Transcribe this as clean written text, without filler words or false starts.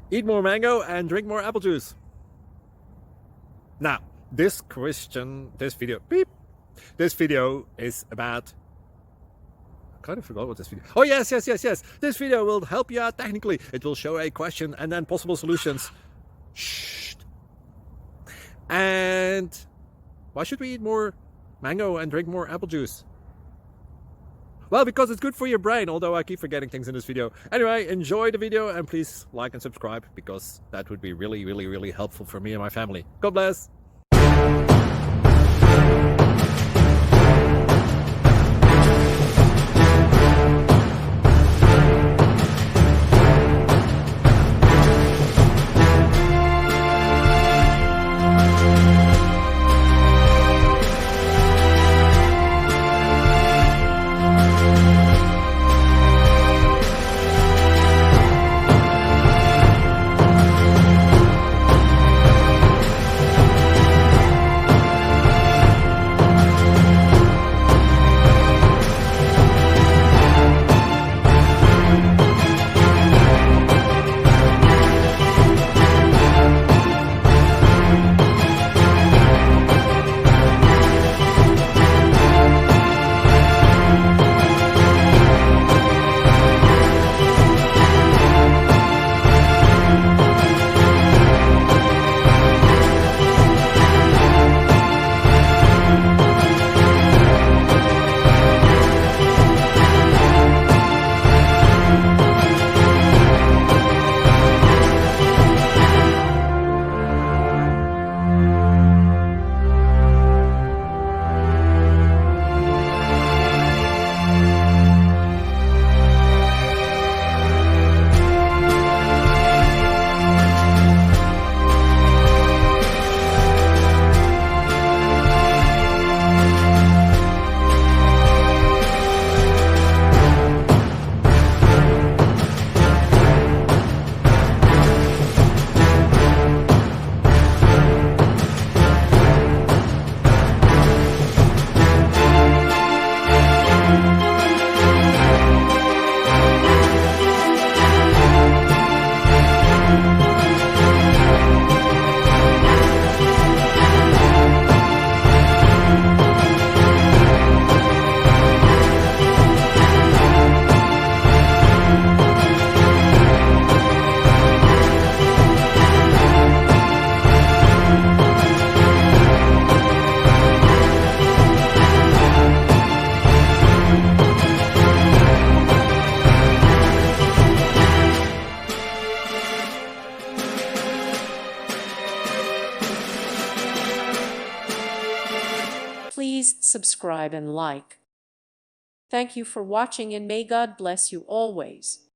Eat more mango and drink more apple juice. Now, this video is about, I kind of forgot what this video. Oh, yes. This video will help you out technically. It will show a question and then possible solutions. Shh. And why should we eat more mango and drink more apple juice? Well, because it's good for your brain, although I keep forgetting things in this video. Anyway, enjoy the video and please like and subscribe, because that would be really helpful for me and my family. God bless. Please subscribe and like. Thank you for watching, and may God bless you always.